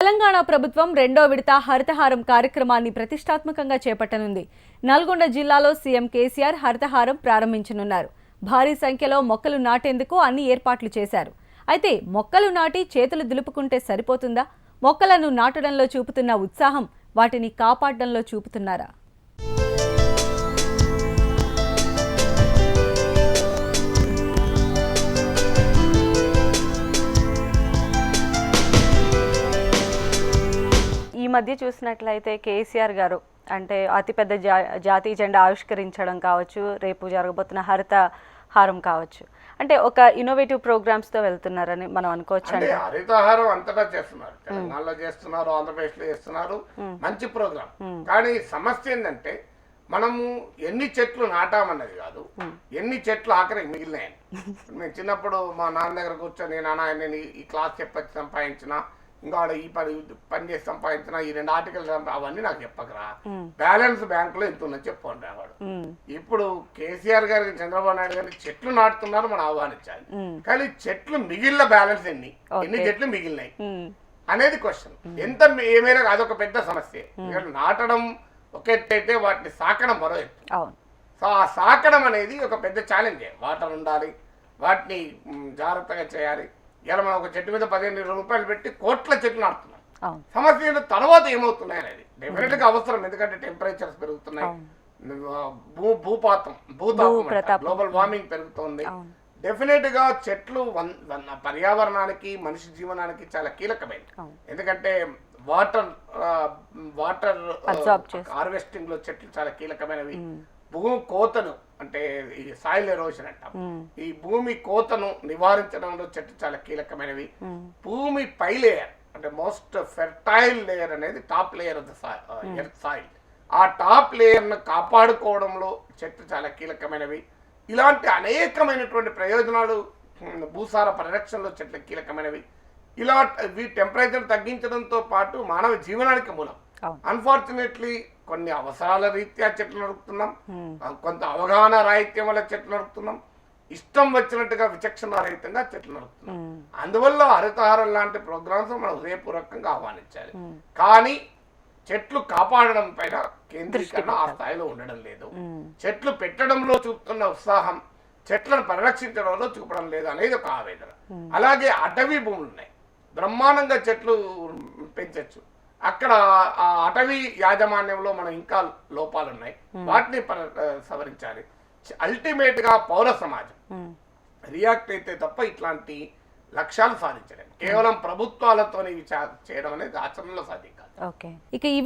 తెలంగాణ ప్రభుత్వం రెండో విడత హరితహారం కార్యక్రమాన్ని ప్రతిష్టాత్మకంగా చేపట్టనుంది. నల్గొండ జిల్లాలో సీఎం కేసీఆర్ హరితహారం ప్రారంభించనున్నారు. భారీ సంఖ్యలో మొక్కలు నాటేందుకు అన్ని ఏర్పాట్లు చేశారు. అయితే మొక్కలు నాటి చేతులు దులుపుకుంటే సరిపోతుందా? మొక్కలను నాటడంలో చూపుతున్న ఉత్సాహం వాటిని కాపాడడంలో చూపుతున్నారా? ఈ మధ్య చూసినట్లయితే కేసీఆర్ గారు అంటే అతిపెద్ద జాతీయ జెండా ఆవిష్కరించడం కావచ్చు, రేపు జరగబోతున్న హరితహారం కావచ్చు, అంటే ఒక ఇన్నోవేటివ్ ప్రోగ్రామ్స్తో వెళ్తున్నారని మనం అనుకోవచ్చు. అంటే హరితహారం అంతటా చేస్తున్నారు, తెలంగాణలో చేస్తున్నారు, ఆంధ్రప్రదేశ్లో చేస్తున్నారు, మంచి ప్రోగ్రామ్. కానీ సమస్య ఏంటంటే మనము ఎన్ని చెట్లు నాటామన్నది కాదు, ఎన్ని చెట్లు ఆఖరికి మిగిలినాయని. మేము చిన్నప్పుడు మా నాన్న దగ్గర కూర్చొని, నాన్న నేను ఈ క్లాస్ చెప్పచ్చి సంపాదించిన, ఇంకా ఈ పని చేసి సంపాదించిన, ఈ 2 ఆర్టికల్స్ అవన్నీ నాకు చెప్పకరా, బ్యాలెన్స్ బ్యాంకులో ఎంత ఉందని చెప్పండి రావాడు. ఇప్పుడు కేసీఆర్ గారికి, చంద్రబాబు నాయుడు గారికి చెట్లు నాటుతున్నారు, మనం ఆహ్వానించాలి. కానీ చెట్లు మిగిలిన బ్యాలెన్స్ ఎన్ని చెట్లు మిగిలినాయి అనేది క్వశ్చన్. ఎంత ఏమైనా అదొక పెద్ద సమస్య. నాటడం ఒక ఎత్తు అయితే వాటిని సాకడం మరో ఎత్తు. సో ఆ సాకడం అనేది ఒక పెద్ద ఛాలెంజ్. వాటర్ ఉండాలి, వాటిని జాగ్రత్తగా చేయాలి. ఇలా మనం ఒక చెట్టు మీద 15,000 రూపాయలు పెట్టి కోట్ల చెట్లు నాటుతున్నాం. సమస్య తర్వాత ఏమవుతున్నాయి అనేది డెఫినెట్ గా అవసరం. ఎందుకంటే టెంపరేచర్స్ పెరుగుతున్నాయి, భూతాపం గ్లోబల్ వార్మింగ్ పెరుగుతుంది. డెఫినెట్ గా చెట్లు పర్యావరణానికి, మనిషి జీవనానికి చాలా కీలకమైనది. ఎందుకంటే వాటర్ హార్వెస్టింగ్ లో చెట్లు చాలా కీలకమైనవి. భూమి కోతను అంటే ఈ సాయిల్ ఎరోషన్ అంటాం, ఈ భూమి కోతను నివారించడంలో చెట్లు చాలా కీలకమైనవి. భూమి పై లేయర్ అంటే మోస్ట్ ఫెర్టైల్ లేయర్ అనేది top layer of the earth soil. ఆ టాప్ లేయర్ ను కాపాడుకోవడంలో చెట్లు చాలా కీలకమైనవి. ఇలాంటి అనేకమైనటువంటి ప్రయోజనాలు భూసార పరిరక్షణలో చెట్లు కీలకమైనవి. ఇలా టెంపరేచర్ తగ్గించడంతో పాటు మానవ జీవనానికి మూలం. అన్ఫార్చునేట్లీ కొన్ని అవసరాల రీత్యా చెట్లు నరుకుతున్నాం, కొంత అవగాహన రాహిత్యం వల్ల చెట్లు నరుకుతున్నాం, ఇష్టం వచ్చినట్టుగా విచక్షణారహితంగా చెట్లు నరుకుతున్నాం. అందువల్ల హరితహారం లాంటి ప్రోగ్రామ్స్ మనం హృదయపూర్వకంగా ఆహ్వానించాలి. కానీ చెట్లు కాపాడడం పైన కేంద్రీకరణ ఆ స్థాయిలో ఉండడం లేదు. చెట్లు పెట్టడంలో చూపుతున్న ఉత్సాహం చెట్లను పరిరక్షించడంలో చూపడం లేదు అనేది ఒక ఆవేదన. అలాగే అటవీ భూములు ఉన్నాయి, బ్రహ్మాండంగా చెట్లు పెంచచ్చు. అక్కడ ఆ అటవీ యాజమాన్యంలో మనం ఇంకా లోపాలు ఉన్నాయి, వాటిని సవరించాలి. అల్టిమేట్ గా పౌర సమాజం రియాక్ట్ అయితే తప్ప ఇట్లాంటి లక్ష్యాలు సాధించలేము. కేవలం ప్రభుత్వాలతో చేయడం అనేది ఆచరణలో సాధ్యం కాదు. ఇక ఇవి